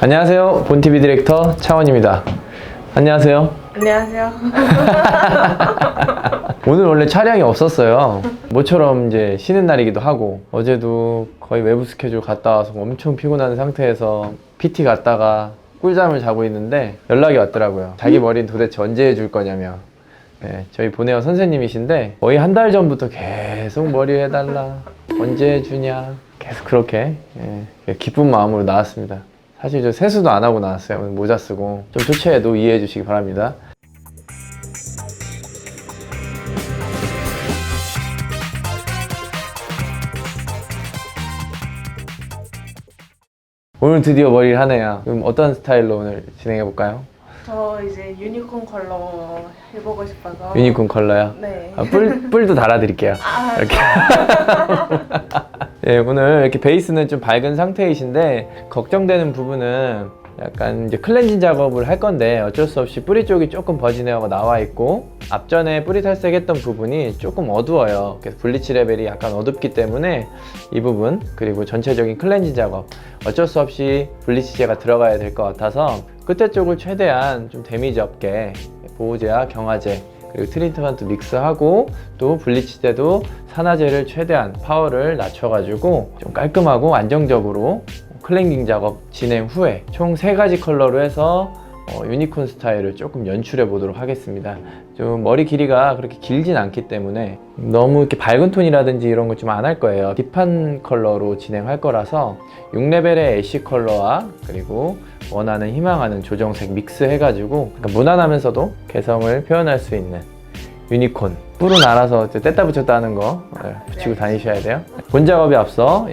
안녕하세요. 본TV 디렉터 차원입니다. 안녕하세요. 안녕하세요. 오늘 원래 촬영이 없었어요. 모처럼 이제 쉬는 날이기도 하고, 어제도 거의 외부 스케줄 갔다 와서 엄청 피곤한 상태에서 PT 갔다가 꿀잠을 자고 있는데 연락이 왔더라고요. 자기 머리는 도대체 언제 해줄 거냐며. 네, 저희 보네어 선생님이신데 거의 한 달 전부터 계속 머리 해달라, 언제 해주냐, 계속 그렇게 기쁜 마음으로 나왔습니다. 사실 저 세수도 안 하고 나왔어요. 오늘 모자 쓰고. 좀 교체해도 이해해 주시기 바랍니다. 오늘 드디어 머리를 하네요. 그럼 어떤 스타일로 오늘 진행해 볼까요? 저 이제 유니콘 컬러 해보고 싶어서. 유니콘 컬러요? 네. 뿔도 달아드릴게요. 이렇게. 네, 오늘 이렇게 베이스는 좀 밝은 상태이신데 걱정되는 부분은 약간 이제 클렌징 작업을 할 건데 어쩔 수 없이 뿌리 쪽이 조금 버진해하고 나와 있고 앞전에 뿌리 탈색했던 부분이 조금 어두워요. 그래서 블리치 레벨이 약간 어둡기 때문에 이 부분, 그리고 전체적인 클렌징 작업 어쩔 수 없이 블리치제가 들어가야 될 것 같아서 끝에 쪽을 최대한 좀 데미지 없게 보호제와 경화제 그리고 트리트먼트 믹스하고 또 블리치제도 산화제를 최대한 파워를 낮춰가지고 좀 깔끔하고 안정적으로 클렌징 작업 진행 후에 총 3가지 컬러로 해서 유니콘 스타일을 조금 연출해 보도록 하겠습니다. 좀 머리 길이가 그렇게 길진 않기 때문에 너무 이렇게 밝은 톤이라든지 이런 거 좀 안 할 거예요. 딥한 컬러로 진행할 거라서 6레벨의 애쉬 컬러와 그리고 원하는 희망하는 조정색 믹스 해가지고 무난하면서도 개성을 표현할 수 있는 유니콘. 뿔은 알아서 뗐다 붙였다 하는 거 붙이고 다니셔야 돼요. 본 작업에 앞서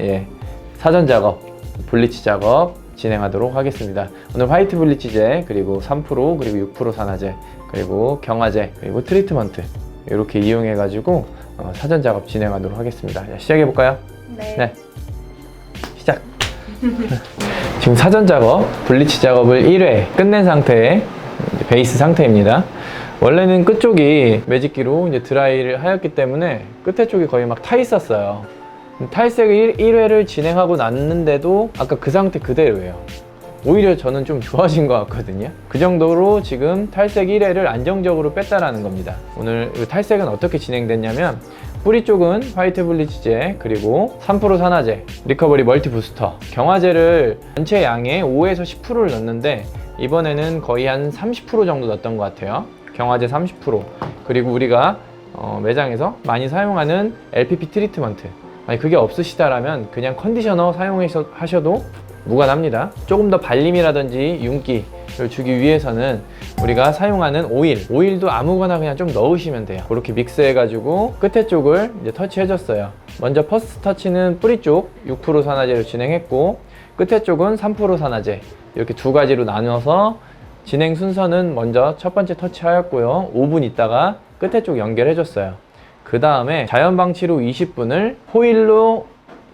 사전 작업, 블리치 작업 진행하도록 하겠습니다. 오늘 화이트 블리치제, 그리고 3% 그리고 6% 산화제, 그리고 경화제, 그리고 트리트먼트 이렇게 이용해 가지고 사전 작업 진행하도록 하겠습니다. 자, 시작해 볼까요? 네. 시작. 지금 사전 작업, 블리치 작업을 1회 끝낸 상태의 베이스 상태입니다. 원래는 끝쪽이 매직기로 이제 드라이를 하였기 때문에 끝에 쪽이 거의 막 타 있었어요. 탈색 1회를 진행하고 났는데도 아까 그 상태 그대로예요. 오히려 저는 좀 좋아진 것 같거든요. 그 정도로 지금 탈색 1회를 안정적으로 뺐다라는 겁니다. 오늘 이 탈색은 어떻게 진행됐냐면 뿌리 쪽은 화이트 블리치제, 그리고 3% 산화제, 리커버리 멀티 부스터, 경화제를 전체 양의 5에서 10%를 넣었는데 이번에는 거의 한 30% 정도 넣었던 것 같아요. 경화제 30%, 그리고 우리가 매장에서 많이 사용하는 LPP 트리트먼트, 아니 그게 없으시다라면 그냥 컨디셔너 사용하셔도 무관합니다. 조금 더 발림이라든지 윤기를 주기 위해서는 우리가 사용하는 오일도 아무거나 그냥 좀 넣으시면 돼요. 그렇게 믹스해 가지고 끝에 쪽을 이제 터치해 줬어요. 먼저 퍼스트 터치는 뿌리 쪽 6% 산화제로 진행했고 끝에 쪽은 3% 산화제, 이렇게 두 가지로 나눠서 진행 순서는 먼저 첫 번째 터치하였고요. 5분 있다가 끝에 쪽 연결해 줬어요. 그 다음에 자연방치로 20분을 호일로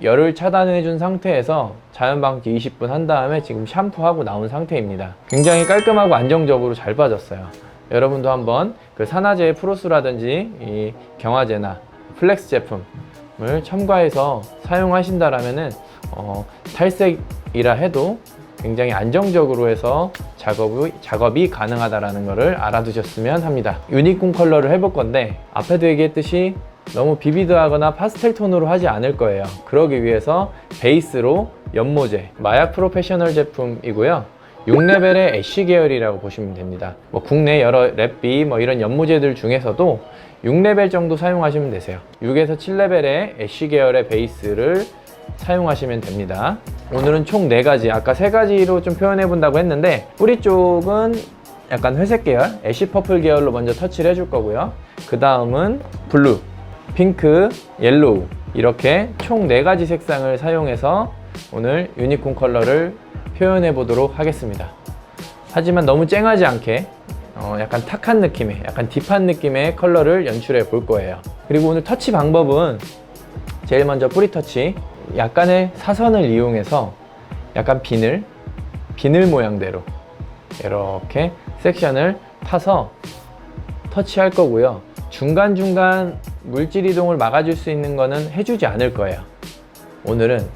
열을 차단해 준 상태에서 자연방치 20분 한 다음에 지금 샴푸하고 나온 상태입니다. 굉장히 깔끔하고 안정적으로 잘 빠졌어요. 여러분도 한번 그 산화제의 프로스라든지 이 경화제나 플렉스 제품을 첨가해서 사용하신다라면은 탈색이라 해도 굉장히 안정적으로 해서 작업이 가능하다라는 것을 알아두셨으면 합니다. 유니콘 컬러를 해볼 건데 앞에도 얘기했듯이 너무 비비드하거나 파스텔 톤으로 하지 않을 거예요. 그러기 위해서 베이스로 연모제, 마약 프로페셔널 제품이고요. 6레벨의 애쉬 계열이라고 보시면 됩니다. 국내 여러 랩비 이런 연모제들 중에서도 6레벨 정도 사용하시면 되세요. 6에서 7레벨의 애쉬 계열의 베이스를 사용하시면 됩니다. 오늘은 총 4가지, 아까 3가지로 좀 표현해 본다고 했는데 뿌리 쪽은 약간 회색 계열, 애쉬 퍼플 계열로 먼저 터치를 해줄 거고요. 그 다음은 블루, 핑크, 옐로우 이렇게 총 4가지 색상을 사용해서 오늘 유니콘 컬러를 표현해 보도록 하겠습니다. 하지만 너무 쨍하지 않게 약간 탁한 느낌의, 약간 딥한 느낌의 컬러를 연출해 볼 거예요. 그리고 오늘 터치 방법은 제일 먼저 뿌리 터치, 약간의 사선을 이용해서 약간 비늘 모양대로 이렇게 섹션을 타서 터치할 거고요. 중간중간 물질 이동을 막아줄 수 있는 거는 해주지 않을 거예요. 오늘은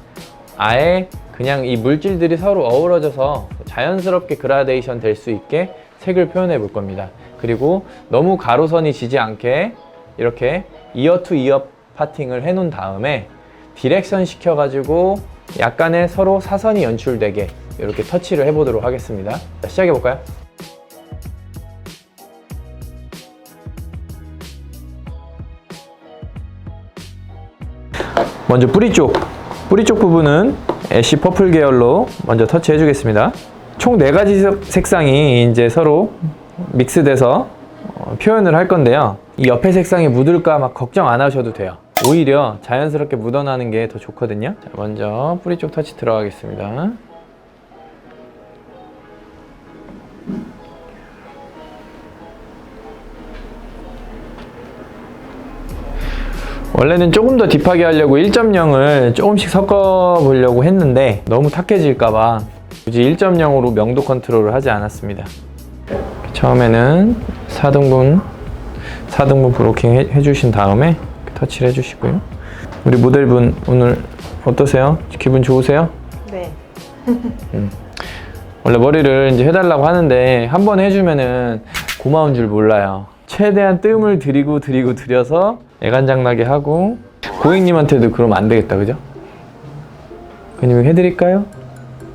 아예 그냥 이 물질들이 서로 어우러져서 자연스럽게 그라데이션 될 수 있게 색을 표현해 볼 겁니다. 그리고 너무 가로선이 지지 않게 이렇게 이어 투 이어 파팅을 해 놓은 다음에 디렉션 시켜 가지고 약간의 서로 사선이 연출되게 이렇게 터치를 해 보도록 하겠습니다. 자, 시작해 볼까요? 먼저 뿌리 쪽 부분은 애쉬 퍼플 계열로 먼저 터치해 주겠습니다. 총 4가지 색상이 이제 서로 믹스돼서 표현을 할 건데요. 이 옆에 색상이 묻을까 막 걱정 안 하셔도 돼요. 오히려 자연스럽게 묻어나는 게 더 좋거든요. 자, 먼저 뿌리 쪽 터치 들어가겠습니다. 원래는 조금 더 딥하게 하려고 1.0을 조금씩 섞어 보려고 했는데 너무 탁해질까봐 굳이 1.0으로 명도 컨트롤을 하지 않았습니다. 처음에는 4등분 브로킹 해주신 다음에 터치를 해주시고요. 우리 모델분 오늘 어떠세요? 기분 좋으세요? 네. 원래 머리를 이제 해달라고 하는데 한 번 해주면은 고마운 줄 몰라요. 최대한 뜸을 들여서 애간장나게 하고. 고객님한테도 그러면 안 되겠다, 그죠? 고객님 해드릴까요?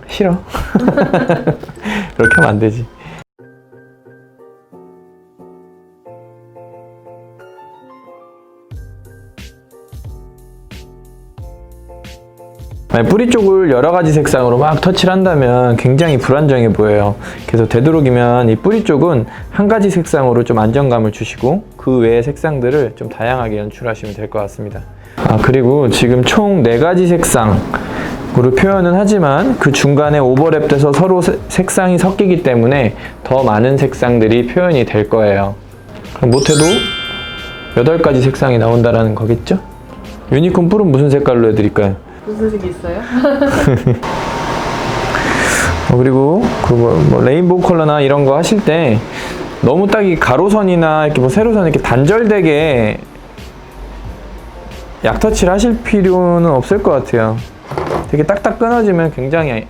싫어. 그렇게 하면 안 되지. 뿌리 쪽을 여러 가지 색상으로 막 터치를 한다면 굉장히 불안정해 보여요. 그래서 되도록이면 이 뿌리 쪽은 한 가지 색상으로 좀 안정감을 주시고 그 외의 색상들을 좀 다양하게 연출하시면 될 것 같습니다. 그리고 지금 총 4가지 색상으로 표현은 하지만 그 중간에 오버랩 돼서 서로 색상이 섞이기 때문에 더 많은 색상들이 표현이 될 거예요. 그럼 못해도 8가지 색상이 나온다라는 거겠죠? 유니콘 뿔은 무슨 색깔로 해드릴까요? 무슨 색이 있어요? 그리고 뭐 레인보우 컬러나 이런 거 하실 때 너무 딱 이 가로선이나 이렇게 뭐 세로선 이렇게 단절되게 약터치를 하실 필요는 없을 것 같아요. 되게 딱딱 끊어지면 굉장히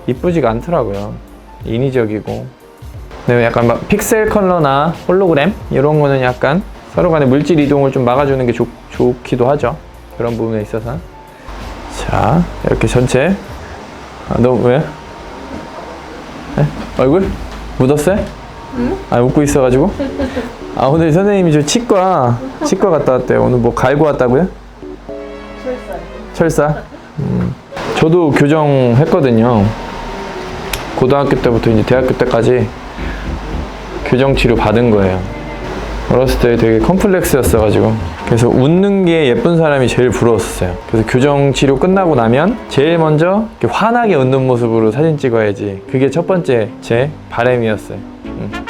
이쁘지가 않더라고요. 인위적이고. 근데 약간 막 픽셀 컬러나 홀로그램 이런 거는 약간 서로 간의 물질 이동을 좀 막아주는 게 좋기도 하죠. 그런 부분에 있어서. 자, 이렇게 전체. 너 왜? 네? 얼굴? 묻었어요? 응? 웃고 있어가지고? 오늘 선생님이 저 치과 갔다 왔대요. 오늘 뭐 갈고 왔다고요? 철사? 저도 교정했거든요. 고등학교 때부터 이제 대학교 때까지 교정 치료 받은 거예요. 어렸을 때 되게 컴플렉스였어가지고. 그래서 웃는 게 예쁜 사람이 제일 부러웠어요. 그래서 교정 치료 끝나고 나면 제일 먼저 이렇게 환하게 웃는 모습으로 사진 찍어야지. 그게 첫 번째 제 바람이었어요.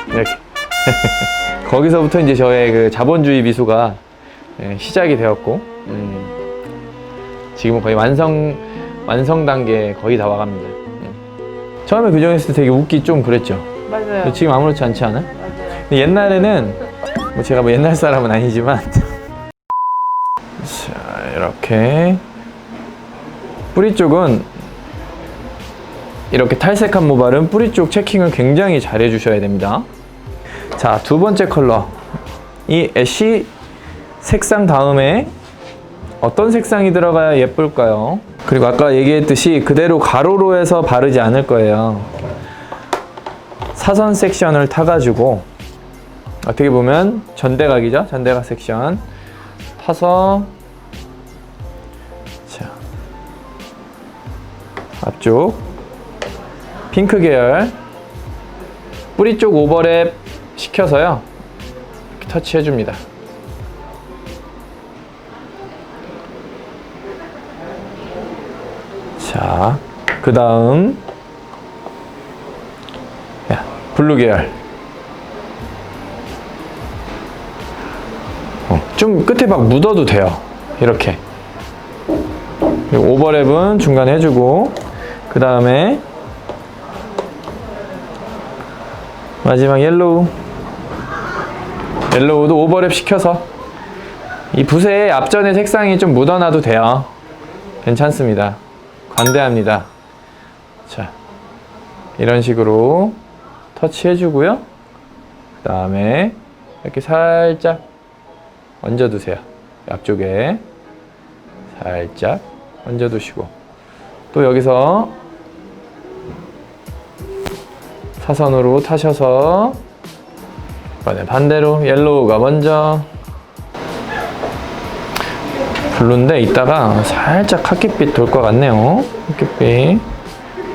이렇게. 거기서부터 이제 저의 그 자본주의 미소가 시작이 되었고, 지금은 거의 완성 단계에 거의 다 와갑니다. 처음에 교정했을 때 되게 웃기 좀 그랬죠. 맞아요. 지금 아무렇지 않지 않아요? 맞아요. 근데 옛날에는 뭐 제가 뭐 옛날 사람은 아니지만 자, 이렇게 뿌리 쪽은 이렇게 탈색한 모발은 뿌리 쪽 체킹을 굉장히 잘 해주셔야 됩니다. 자, 두 번째 컬러, 이 애쉬 색상 다음에 어떤 색상이 들어가야 예쁠까요? 그리고 아까 얘기했듯이 그대로 가로로 해서 바르지 않을 거예요. 사선 섹션을 타가지고 어떻게 보면 전대각이죠? 전대각 섹션 타서, 자, 앞쪽 핑크 계열 뿌리 쪽 오버랩 시켜서요, 이렇게 터치해 줍니다. 자, 그 다음 블루 계열. 좀 끝에 막 묻어도 돼요. 이렇게. 그리고 오버랩은 중간에 해주고, 그 다음에 마지막 옐로우도 오버랩 시켜서 이 붓의 앞전의 색상이 좀 묻어나도 돼요. 괜찮습니다. 관대합니다. 자, 이런 식으로 터치해 주고요. 그 다음에 이렇게 살짝 얹어 두세요. 앞쪽에 살짝 얹어 두시고, 또 여기서 사선으로 타셔서 이번에 반대로 옐로우가 먼저, 블루인데 이따가 살짝 카키빛 돌 것 같네요. 카키빛.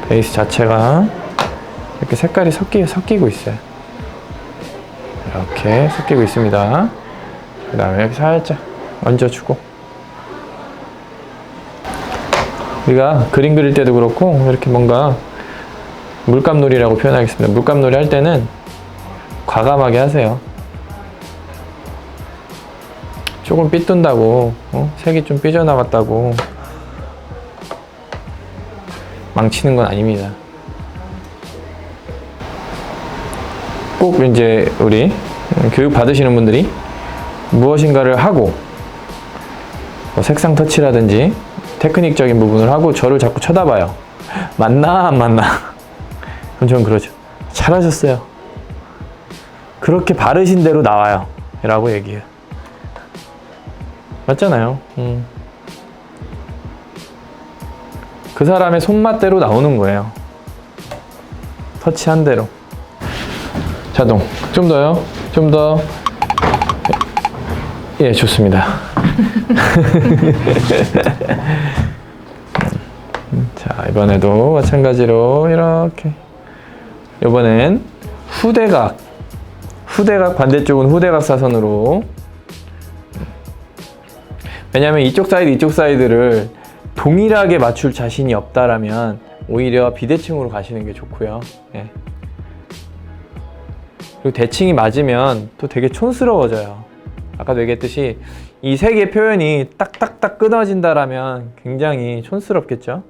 베이스 자체가 이렇게 색깔이 섞이고 있어요. 이렇게 섞이고 있습니다. 그 다음에 이렇게 살짝 얹어주고, 우리가 그림 그릴 때도 그렇고 이렇게 뭔가 물감놀이라고 표현하겠습니다. 물감놀이 할 때는 과감하게 하세요. 조금 삐뚤다고, 색이 좀 삐져나갔다고 망치는 건 아닙니다. 꼭 이제 우리 교육 받으시는 분들이 무엇인가를 하고, 뭐 색상 터치라든지 테크닉적인 부분을 하고 저를 자꾸 쳐다봐요. 맞나 안 맞나? 그럼 저는 그러죠. 잘하셨어요. 그렇게 바르신 대로 나와요. 라고 얘기해요. 맞잖아요. 그 사람의 손맛대로 나오는 거예요. 터치한 대로. 자동. 좀 더요. 좀 더. 예, 좋습니다. 자, 이번에도 마찬가지로 이렇게. 이번엔 후대각 반대쪽은 후대각 사선으로. 왜냐하면 이쪽 사이드를 동일하게 맞출 자신이 없다라면 오히려 비대칭으로 가시는 게 좋고요. 예. 그리고 대칭이 맞으면 또 되게 촌스러워져요. 아까도 얘기했듯이 이 세 개의 표현이 딱딱딱 끊어진다라면 굉장히 촌스럽겠죠.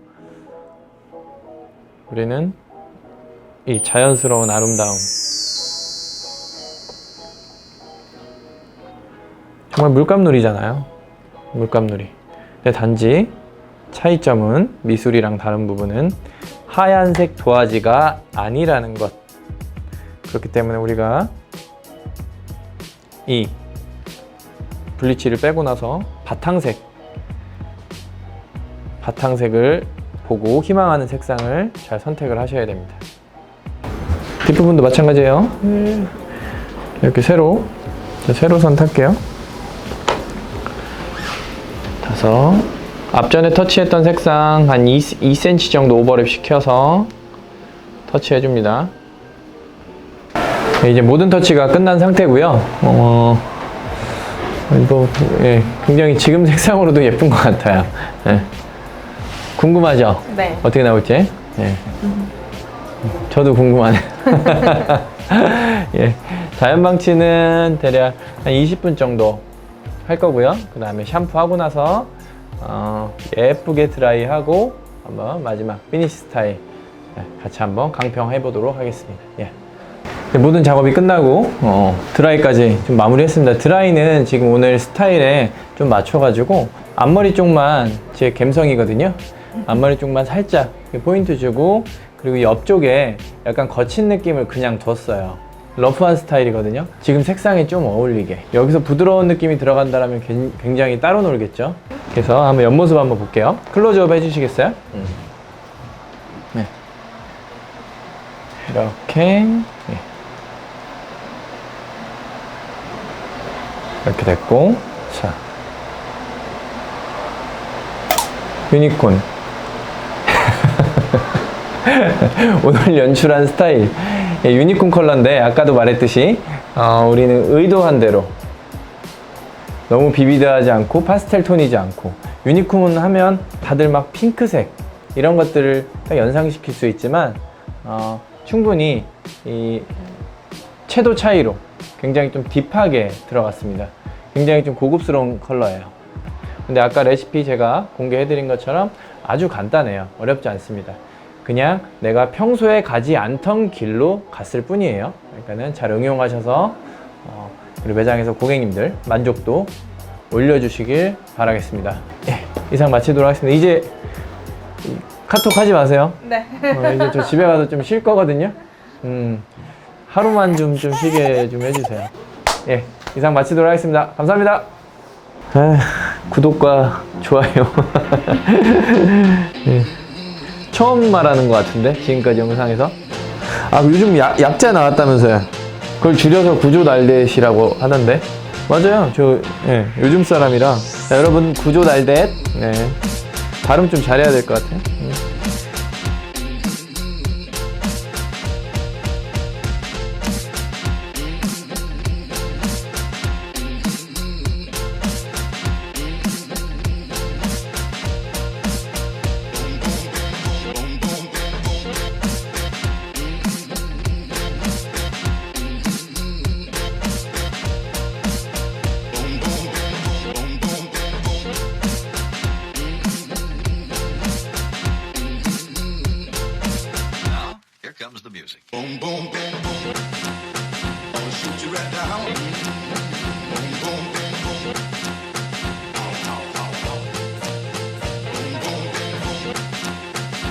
우리는 이 자연스러운 아름다움, 정말 물감놀이잖아요. 물감놀이. 근데 단지 차이점은, 미술이랑 다른 부분은 하얀색 도화지가 아니라는 것. 그렇기 때문에 우리가 이 블리치를 빼고 나서 바탕색을 보고 희망하는 색상을 잘 선택을 하셔야 됩니다. 뒷부분도 마찬가지예요. 이렇게 세로선 탈게요. 타서 앞전에 터치했던 색상 한 2cm 정도 오버랩 시켜서 터치해 줍니다. 이제 모든 터치가 끝난 상태고요. 이거 굉장히 지금 색상으로도 예쁜 것 같아요. 예. 궁금하죠? 네. 어떻게 나올지? 예. 저도 궁금하네요. 예. 자연방치는 대략 한 20분 정도 할 거고요. 그 다음에 샴푸하고 나서 예쁘게 드라이하고 한번 마지막 피니시 스타일 같이 한번 강평해 보도록 하겠습니다. 예. 모든 작업이 끝나고 드라이까지 좀 마무리했습니다. 드라이는 지금 오늘 스타일에 좀 맞춰가지고 앞머리 쪽만 제 갬성이거든요. 앞머리 쪽만 살짝 포인트 주고, 그리고 옆쪽에 약간 거친 느낌을 그냥 뒀어요. 러프한 스타일이거든요. 지금 색상에 좀 어울리게. 여기서 부드러운 느낌이 들어간다면 굉장히 따로 놀겠죠. 그래서 한번 옆모습 한번 볼게요. 클로즈업 해주시겠어요? 네. 이렇게. 네. 이렇게 됐고, 자, 유니콘. 오늘 연출한 스타일, 유니콘 컬러인데 아까도 말했듯이 우리는 의도한 대로 너무 비비드하지 않고 파스텔 톤이지 않고, 유니콘 하면 다들 막 핑크색 이런 것들을 딱 연상시킬 수 있지만 충분히 이 채도 차이로 굉장히 좀 딥하게 들어갔습니다. 굉장히 좀 고급스러운 컬러예요. 근데 아까 레시피 제가 공개해드린 것처럼 아주 간단해요. 어렵지 않습니다. 그냥 내가 평소에 가지 않던 길로 갔을 뿐이에요. 그러니까는 잘 응용하셔서 우리 매장에서 고객님들 만족도 올려주시길 바라겠습니다. 예, 이상 마치도록 하겠습니다. 이제 카톡 하지 마세요. 네. 이제 저 집에 가서 좀 쉴 거거든요. 하루만 좀 쉬게 좀 해주세요. 예, 이상 마치도록 하겠습니다. 감사합니다. 구독과 좋아요. 예, 처음 말하는 것 같은데 지금까지 영상에서. 아, 요즘 약자 나왔다면서요. 그걸 줄여서 구조날댓이라고 하던데. 맞아요. 저 요즘 사람이라. 자, 여러분 구조날댓. 네. 발음 좀 잘해야 될 것 같아요. Here comes the music. Boom, boom, boom, boom. I'll shoot you right down.